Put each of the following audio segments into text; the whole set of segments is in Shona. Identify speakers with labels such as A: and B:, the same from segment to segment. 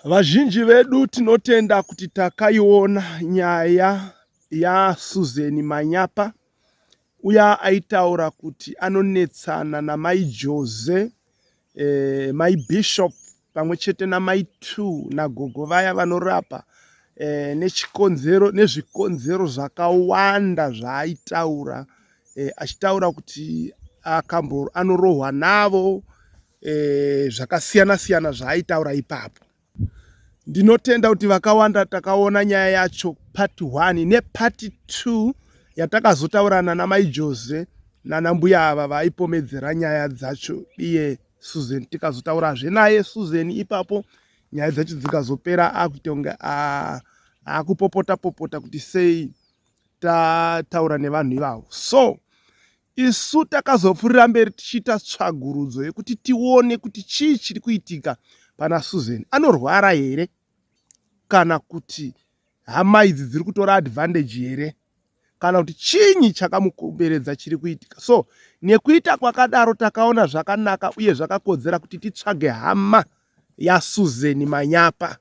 A: Vazhinji vedu tinotenda kuti takaiona nyaya yaSusan Manyapa, uya aitaura kuti anonetsana namai Jose, mai Bishop pamwe chete namai Tu nagogo vaya vanorapa nezvikonzero zvakawanda zvaaitaura, achitaura kuti anorohwa navo, zvakasiyana siyana zvaaitaura ipapo. Ndinotenda kuti vakawanda takaona nyaya yacho part 1 nepart 2 yatakazotaurana namai Jose nanambuya ava vaipomedzera nyaya dzacho, iye Susan tikazotaurazve naye Susan ipapo, nyaya dzacho dzikazopera akutonga akupopota popota kuti sei tataura nevanhu ivavo. So isu takazopfuurira mberi tichiita tsvagurudzo yekuti tione kuti chii chiri kuitika pana Susan. Anorwara here kana kuti hama idzi dziri kutora advantage here kana kuti chinyi chakamukomberedza chiri kuitika. So nekuita kwakadaro takaona zvakanaka uye zvakakodzera kuti titsvage hama yaSusan Manyapa.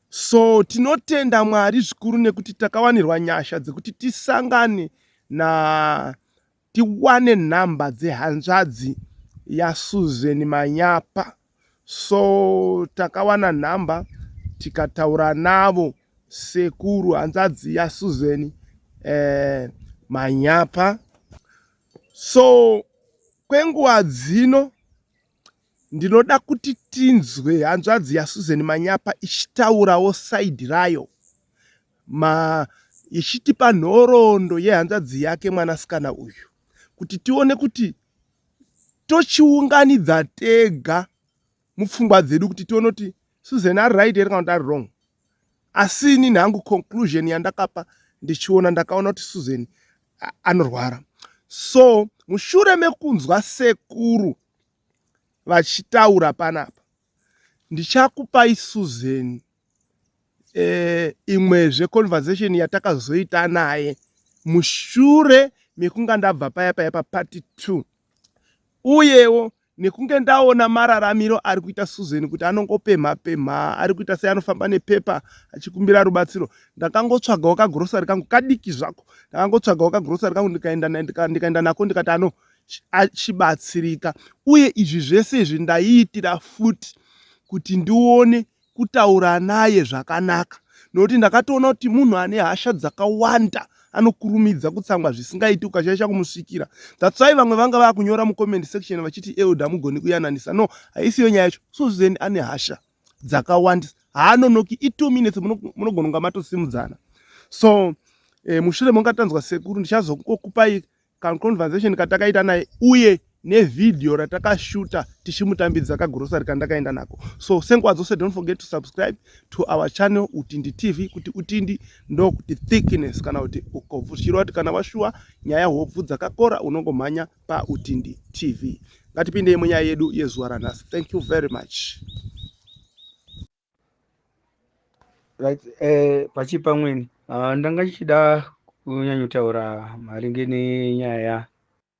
A: So tinotenda Mwari zvikuru nekuti takawanirwa nyasha dzekuti tisangane tiwane nhamba dzehanzvadzi yaSusan Manyapa. So takawana nhamba tikataura navo, sekuru hanzvadzi yaSusan Manyapa. So kwenguva dzino ndinoda kuti tinzwe hanzvadzi yaSusan Manyapa ichitaurawo saidhi rayo, ichitipa nhoroondo yehanzvadzi yake mwanasikana uyu, kuti tione kuti tochiunganidza tega mupfungwa dzedu kuti tione kuti Susan ari right here kana kuti ari wrong. Asi ini hangu conclusion yandakapa ndichiona, ndakaona kuti Susan anorwara. So mushure mekunzwa sekuru vachitaura panapa, ndichakupai Susan imwezve conversation yatakazoita naye mushure mekunga ndabva paya papart 2, uyewo nekunge ndaona mararamiro ari kuita Susan kuti anongopemha ari kuita sei anofamba nepepa achikumbira rubatsiro. Ndakangotsvagawo kagirosari kangu kadiki zvako, ndakangotsvagawo kagirosari kangu ndikaenda nako ndikati achibatsirika. Uye izvi zvese izvi ndaiitira futi kuti ndione kutaura naye zvakanaka, nokuti ndakatoona kuti munhu ane hasha dzakawanda anokurumidza kutsangwa zvisingaiti ukashaisha kumusvikira. That's why vamwe vanga vakunyora mucomment section vachiti Elder mugoni kuyananisa. No, haisiyo nyaya yacho. Susan ane hasha dzakawandisa, haanonoki i2 minutes munogona kunga matosimudzana. So mushure mongatanzwa sekuru ndichazokupai conversation katakaita naye uye nevidhio ratakashuta tichimutambidza kagirosari kandakaenda nako. So senguva dzose don't forget to subscribe to our channel Utindi TV, kuti Utindi ndo kuti thickness kana kuti ukobvu. Chirova kuti kana washuwa nyaya hobvu dzakakora unongomhanya paUtindi TV. Ngatipindei munyaya yedu yezuva ranhasi. Thank you very much.
B: Right, pachipamweni ndanga ndichida kunyanyotaura maringe nenyaya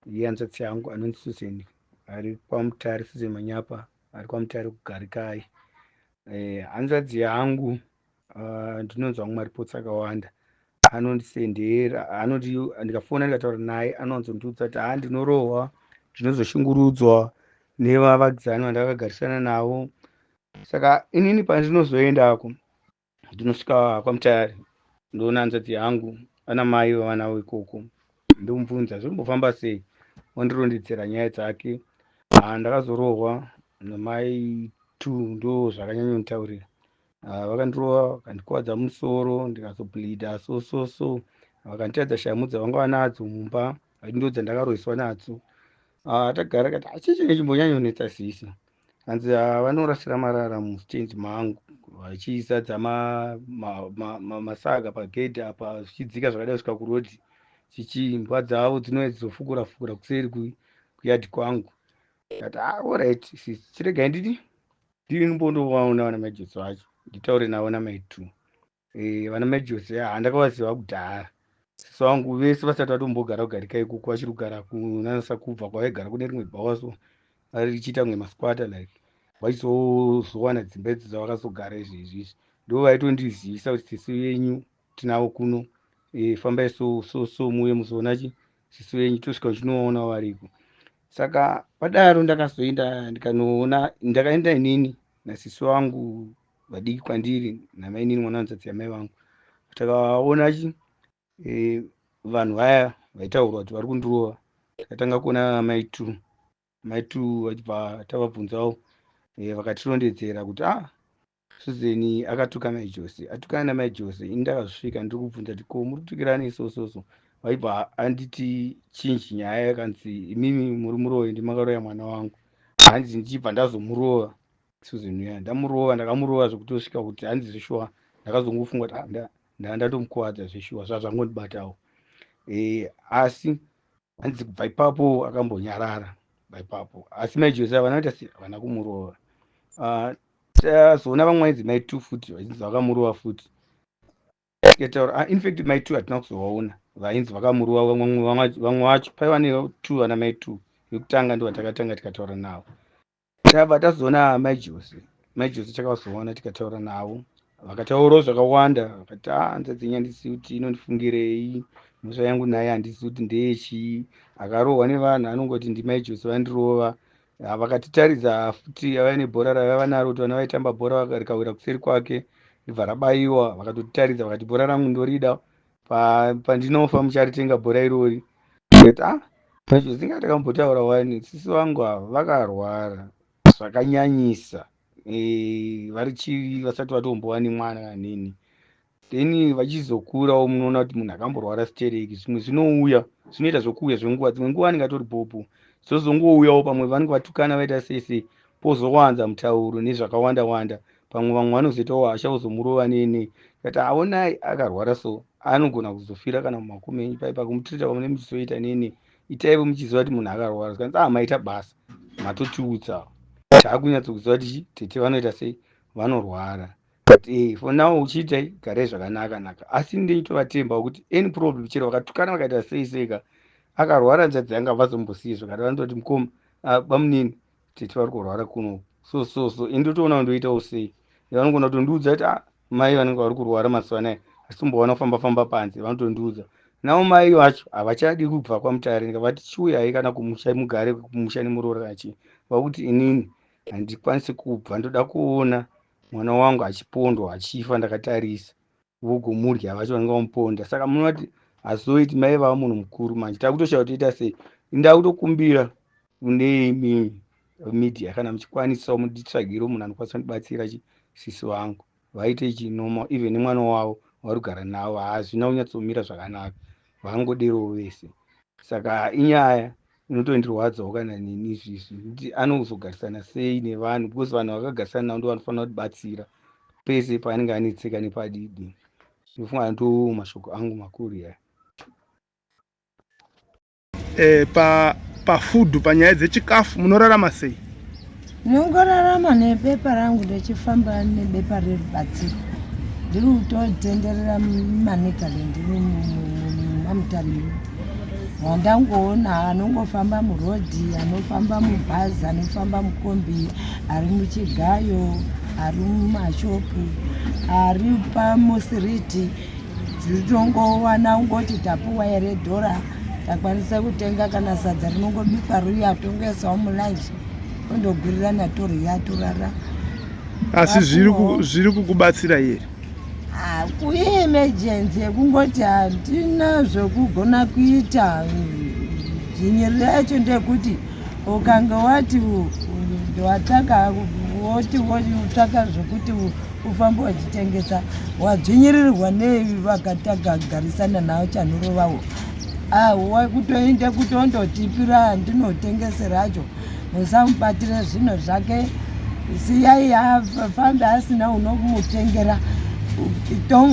B: yehanzvadzi yangu anonzi Susan ari kwaMutare, Susan Manyapa ari kwaMutare kuGarikai. Hanzvadzi yangu ndinonzwa maripotsi akawanda, anondisendera, ndikafona ndikataura naye anonzondiudza kuti ndinorohwa, ndinozoshungurudzwa nevavakidzani vandakagarisana navo. Saka inini pandinozoendako ndinosvika kwaMutare ndoona hanzvadzi yangu ana mai vavanavo ikoko, ndomubvunza zvinombofamba sei, wandirondedzera nyaya dzake. Ndakazorohwa namai Tu, ndo zvakanyanyonitaurira. Vakandirohwa vakandikuwadza musoro ndikazobhilidha so vakanditadza shamhu dzavanga vanadzo mumba, ndo dzandakaroheswa nadzo. Tagara kati chichi nechimbonyanyonetsa sisi, hanzi vanorasira marara musitendi mangu vachizadza masaga pagedhi apa zvichidzika zvakadai kusvika kurodhi, imbwa dzavo dzinouya dzizofukura kuseri kuyadhi kwangu. Kati alright sisi, chiregai ndimbondovaona vana maJose vacho nditaure navo namai Tu. Vana maJose handakavaziva kudhara, sisi vangu vese vasati vatombogara kuGarikai ikoko, vachiri kugara kunanasa kubva kwavaigara kune rimwe bhawaso richiita mwe masquatter like. vachizowana dzimba idzi dzavakazogara izvezvi ndo vaitondizivisa kuti sisu yenyu tinavo kuno, fambai so muye muzoona sisu yenyu tosvika uchinoona variko. Saka padaro ndakazoenda ndikanoona, ndakaenda inini nasisu wangu vadiki kwandiri namainini mwana wanzadzi yamai vangu, takaona vanhu vaya vaitaurwa kuti vari kundirova. Takatanga kuona mai2 vachibva tavabvunzawo, vakatirondedzera kuti Suzeni akatuka mai Jose, atukana namai Jose. Ini ndakazosvika ndiri kubvunza kuti ko muri kutukirana isososo, vaibva anditi chinji nyaya yakanzi imimi muri murove ndimakaroya mwana wangu, hanzi ndichibva ndazomurova Suzeni uya, ndamurova ndakamurova zvekutosvika kuti hanzi zveshuwa ndakazongofunga kuti ndatomukuvadza zveshuwa zvazvangondibatawo. Asi hanzi kubva ipapo akambonyarara kubva ipapo, asi mai Jose havana kuita sei, havana kumurova. Tazoona vamwe vainzi mai2 futi vainzi vakamurova futi, tikataura infact mai2 hatina kuzovaona vainzi vakamurova vamwe vacho, paiva ne2 vana mai2 yekutanga ndo vatakatanga tikataura navo. Tabva tazoona mai Jose takazoona tikataura navo, vakataurawo zvakawanda, vakati hanzvadzi yenyu handisi kuti inondifungirei, mhosva yangu naye handisi kuti ndeyechii, akarohwa nevanhu anongoti ndimai Jose vandirova. Vakatitaridza futi vaiva nebhora ravaiva naro kuti vana vaitamba bhora rikawira kuseri kwake ribva rabayiwa, vakatotitaridza vakati bhora rangu ndorida, pandinofa mucharitenga bhora irori. Mai Jose ngatakambotaura wani, sisi vangu ava vakarwara zvakanyanyisa, vasati vatombova nemwana kanini, then vachizokurawo munoona kuti munhu akamborwara sitereki, zvimwe zvinouya zvinoita zvokuuya zvenguva, dzimwe nguva anenge atori popo, zozongouyawo pamwe vanenge vatukana vaita sei, pozowanza mutauro nezvakawanda wanda, pamwe vamwe vanozoitawo hasha kuzomurova nene, kati aonai akarwara so anogona kuzofira kana mumakumi enyu paipa kumutirita pamune muchizoita nene, itaivo muchiziva kuti munhu akarwara, zikanzi maita basa matotiudza, taakunyatsokuziva kuti tete vanoita sei, vanorwara. But for now uchiitai garai zvakanaka, asi ndeitovatemba kuti any problem chero vakatukana vakaita seiseka, akarwara nzadzi yanga vazombosiye zvakati vanototi mukoma bamunini tete vari kurwara kuno so indotoona ndoitawo sei, vanogona kutondiudza kuti mai vanenge vari kurwara mazuva anaya asitombowana kufamba panze, vanotondiudza navo mai vacho havachadi kubva kwamutare, ndikavati chiuyai kana kumusha mugare kumusha nemuroranachi, vakuti inini handikwanisi kubva, ndoda kuona mwana wangu achipondwa achifa ndakatarisa, vogomurya vacho vanenge vamuponda. Saka munoona kuti hazoiti mai vava munhu mukuru manje, takutoshava toita sei, inda kutokumbira kune imimi media kana muchikwanisawo munditsvagiro munhu anokwanisa kundibatsira sisi vangu vaite chinoma, even nemwana wavo vari kugara navo hazvina kunyatsomira zvakanaka, vangoderowo vese. Saka inyaya inotondirwadzawo kana nini izvizvi kuti anozogarisana sei nevanhu, because vanhu vakagarisana navo ndo vanofanira kutibatsira pese paanenge anetseka nepadidi. Ndofunga ndo mashoko angu makuru yaya.
A: Pafudhu, panyaya dzechikafu munorarama sei?
C: Nongorarama nebepa rangu ndechifamba nebepa rerubatsiro, ndiri kutotenderera muManicaland mamutare wandangoona anongofamba murodhi, anofamba mubhazi, anofamba mukombi, ari muchigayo, ari mumashopu, ari pamusiriti, titongowana ungoti tapuwa here dhora takwanisa kutenga kana sadza rinongobikwa riya tongoisawo mulanchi ondogwirirana torya torara.
A: Asi zviri kukubatsira here?
C: Kuye emergency yekungoti hatina zvokugona kuita, dzinyiriro yacho ndekuti ukanga wati wataka woti wotsvaka zvokuti ufambe wachitengesa, wadzvinyirirwa nevakatagarisana navo chanhorovawo, kutoende kutondotipira ndinotengeseracho, musamubatire zvinhu zvake, siyai afambe asina unomutengera,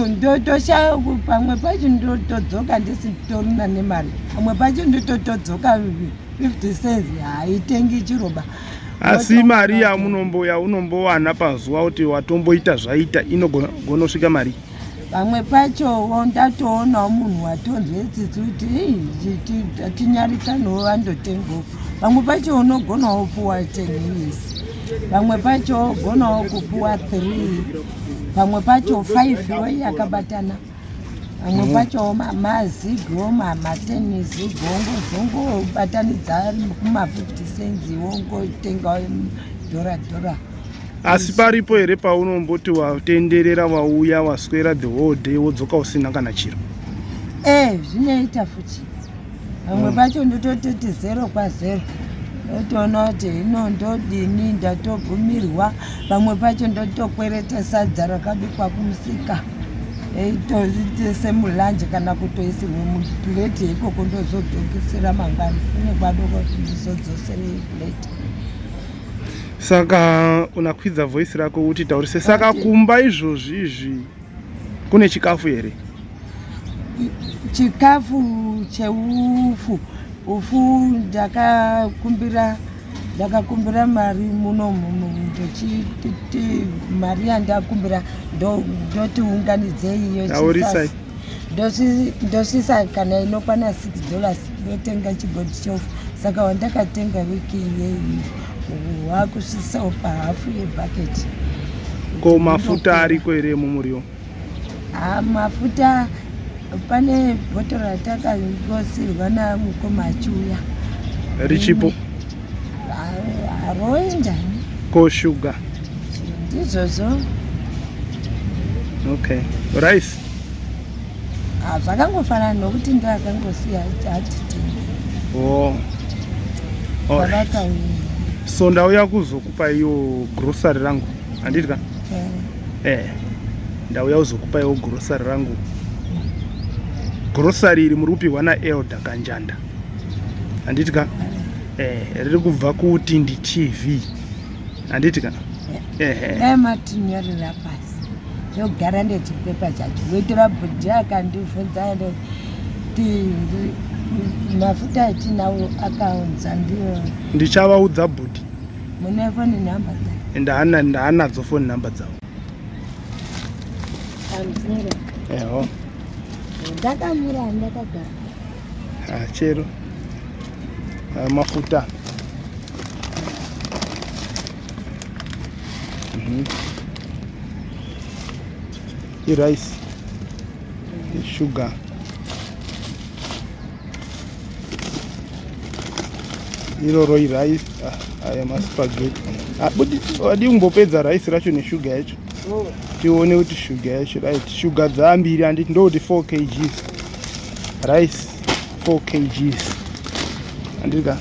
C: ndotoshaya pamwe pacho ndotodzoka ndisitorina nemari, pamwe pacho ndotodzoka 50 cents haitengi chiroba.
A: Asi mari yaunombowana pazuva kuti watomboita zvaita inogona kusvika mari?
C: Pamwe pacho ndatoonawo munhu watonzwe tsitsi kuti tinyarikanawo vandotengawo, pamwe pacho unogonawo puwa 10 years. pamwe pacho gonawo kupuwa 3 pamwe pacho 5 wei yakabatana pamwe pacho mazigo matenisi gongo batanidza kuma 50 cents wongotenga $.
A: Asi paripo here paunomboti watenderera wauya waswera the whole day wodzoka usina kana chiro?
C: Zvinoita futi pamwe pacho ndototi 0-0 ndotoona kuti hino ndodini ndatogumirwa. Pamwe pacho ndotokwereta sadza rakabikwa kumusika eitozitese mulanje kana kutoisirwe mupuleti ikoko ndozodzokesera mangwani kune kwadoko ndizodzosere plate.
A: Saka unakwidza voice rako kuti taurise. Saka kumba izvozvi kune chikafu here?
C: Chikafu ufu ndakakumbira mari munomu ndochiti mari yandakumbira ndoti unganidzei iyo
A: taurisai
C: ndosisa kana inokwana $6 ndotenga chibodi chofu. Saka wandakatenga wiki iyeyi wakusvisawo pahafu yebhaketi.
A: Ko mafuta ariko here mumuriwo?
C: Mafuta pane bhotoro ratakangosirwa namukoma achiuya
A: richipo
C: roendani.
A: Ko shuga
C: ndizvozvo.
A: Okay. Rice
C: zvakangofanana nokuti ndakangosiya hatitenga.
A: So ndauya kuzokupa iyo grocery rangu handitya? Ndauya kuzokupa iyo grocery rangu. Grocery iri murupihwa naElda Kanjanda handitya? Riri kubva kuTindi TV handitya?
C: Matinyorera pasi ndogara nechipepa chacho woitira bhodhi akandibvunza kuti mafuta atinawo akaunza ndiyo.
A: Ndichavaudza bhodhi.
C: Mune foni nhamba dzavo?
A: Ndahanadzo foni nhamba dzavo. Eho.
C: Ndakamira ndakagara.
A: Chero. Mafuta. Rice. Sugar. Iroro rice. Aya maspaghetti. Wadi umbopedza rice racho neshuga yacho. Tione kuti shuga yacho right. Shuga dzambiri handiti ndoti 4 kg. Rice 4 kg. Handika.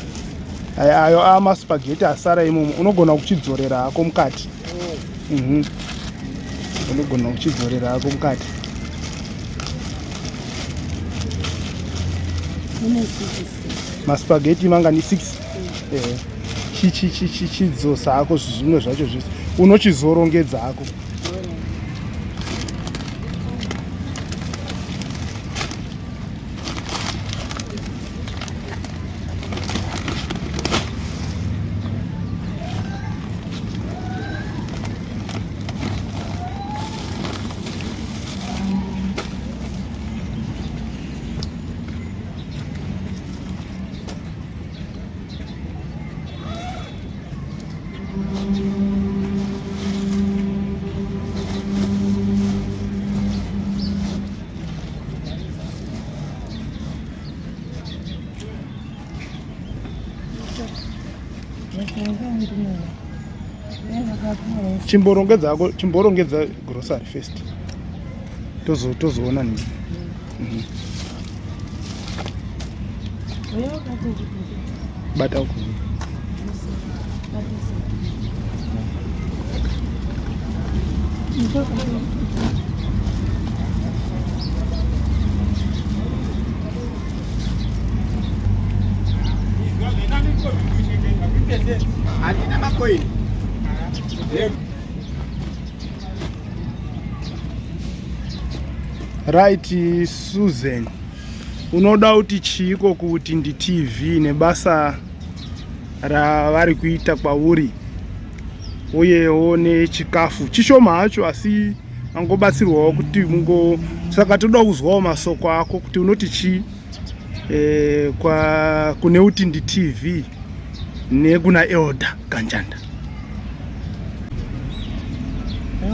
A: Ayo amaspaghetti asara imomo unogona kuchidzorera hako mukati. Unogona kuchidzorera hako mukati. Maspaghetti manga ni 6. Chichidzo hako zvimwe zvacho zvese unochizorongedza hako. Chimborongedza grocery first. Tozoona nini. Bata uko. Right, Susan. Unoda kuti chiko kuti ndi TV nebasa ravari kuita kwauri. Uyewo nechikafu chishoma hacho asi angobatsirwawo kuti saka toda kuzwawo masoko ako kuti unoti chi kune kuti ndi TV nekuna Elda Kanjanda.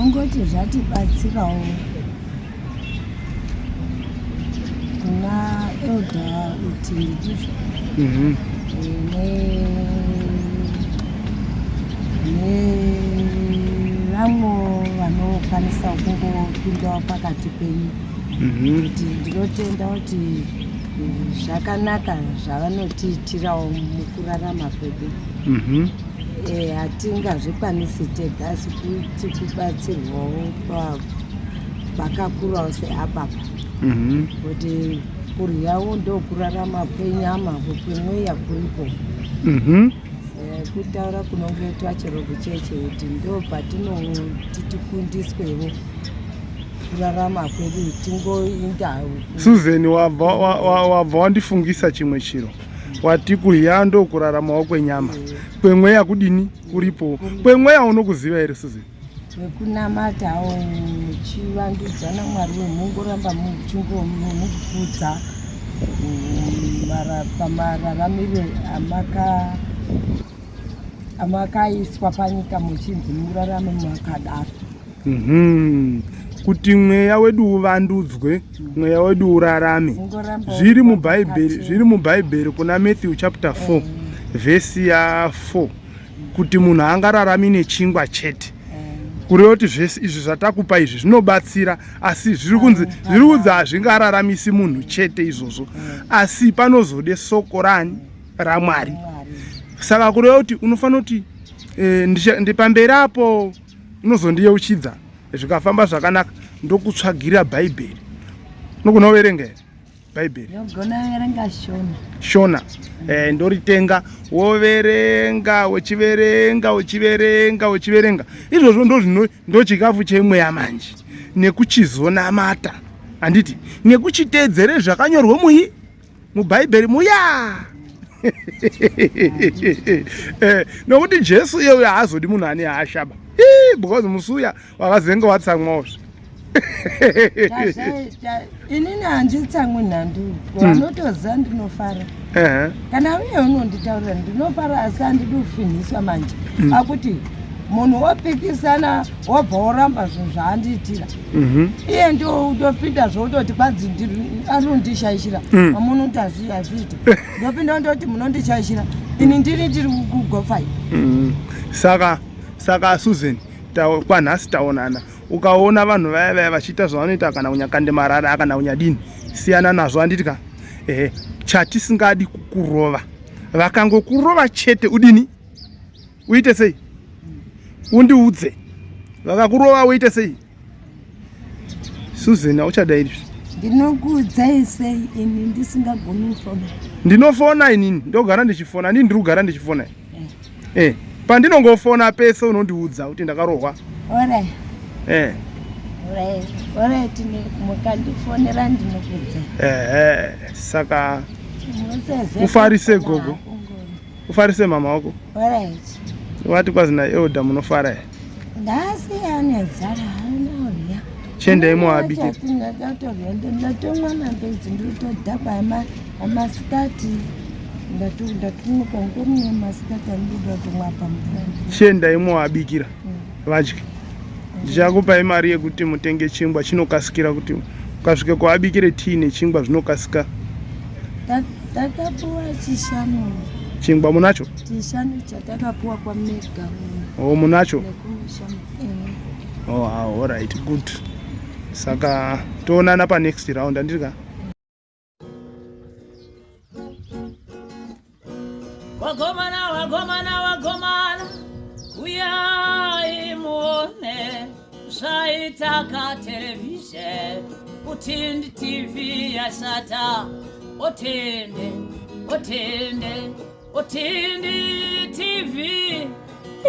C: ndinongoti zvatibatsirawo kuna Elda Utindi nevamwe vanokwanisa kungopindawo pakati penyu kuti ndinotenda kuti zvakanaka zvavanotiitirawo mukurarama kwedu hatingazvikwanisi tega asi kuti kubatsirwawo vakakurawo seababa kuti kuryawo ndokurarama kwenyama kwemweya kuripo kutaura kunongoitwa chero kucheche kuti ndo patinoti tikundiswewo kurarama kwedu tingoindawo.
A: Susan, wabva wandifungisa chimwe chiro wati kurya ndo kuraramawo kwenyama kwemweya kudini kuripo kwemweya unokuziva here Susan?
C: Wekunamatawo muchivandudzana Mwari wemungoramba muchingomukudza pamararamiro amakaiswa panyika muchinzi murarame makadaro.
A: Kuti mweya wedu uvandudzwe, mweya wedu urarame. Zviri mubhaibheri kuna Matthew chapter 4 verse ya 4 kuti munhu angararami nechingwa chete. Kureva kuti zvese izvi zvatakupa izvi zvinobatsira asi zviri kunzi hazvingararamisi munhu chete izvozvo asi panozode soko raMwari. Saka kureva kuti unofanira kuti ndipamberi apo unozondiyeuchidza zvikafamba zvakanaka ndokutsvagira bhaibheri. Unogona kuverenga here bhaibheri?
C: Ndogona kuverenga
A: Shona. Ndoritenga woverenga uchiverenga. Izvozvo ndo chikafu chemweya manje nekuchizonamata handiti nekuchiteedzere zvakanyorwa mubhaibheri muya. Nokuti Jesu iye haazodi munhu ane haashaba because musuya wakazenga watsamwaozvo.
C: Inini handitsamwi nhandu vanotoziva ndinofara kana uye unonditaurira ndinofara asi handidi kufinhiswa manje akuti munhu wopikisana wobva woramba zvinhu zvaandiitira iye ndopinda zvototi kwadzi anondishaishira amunoti hazviiti ndopinda ndoti munondishaishira ini ndiri kugofai.
A: Saka Susan, kwanhasi taonana ukaona vanhu vaya vachiita zvavanoita kana kunyakandemarara kana kunyadini siyana nazvo handitika. Chatisingadi kukurova vakangokurova chete udini uite sei? Undiudze vakakurova uite sei? Susan, auchadai
C: ndinokuudzai sei ini ndisingagoni kufona?
A: Ndinofona inini ndogara ndichifona ndini ndiri kugara ndichifona pandinongofona pese unondiudza kuti ndakarohwa.
C: Alright, mukandifonera ndinokudza.
A: Saka ufarise gogo, ufarise mama wako. Wati kwazi naElda munofara here?
C: Ndasiya nenzara hanorya.
A: Chiendai muabike.
C: Ndatomwa mambedzi ndotodhakwa amasikati ndatumuka ndomwe masikati andinoda kumwa pamufana.
A: Chiendai muabikira vadye. Ndichakupai mari yekuti mutenge chingwa chinokasikira kuti ukasvike kuabikire tii nechingwa zvinokasika.
C: Takapuwa chishanu.
A: Chingwa munacho?
C: Chishanu chatakapuwa kwaMega.
A: Munacho? Alright, good. Saka toonana pa next round andika.
D: Wagomana uyai muone zvaitaka television Utindi TV yasata Utindi TV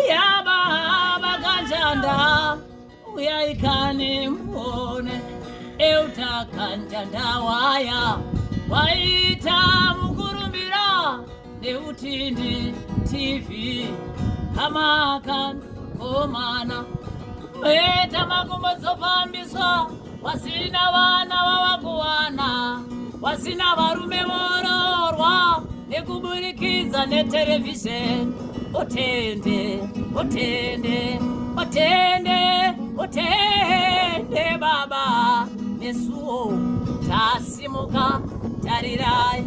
D: yaba kanjanda uyaikane muone Elda kanjanda waita mukurumbira Utindi TV amakan komana eta makumbo zopambiswa wasina vana vavakuwana wasina varume vororwa nekuburikidza netelevisheni Utende mutende baba nesuo tasimuka tarirai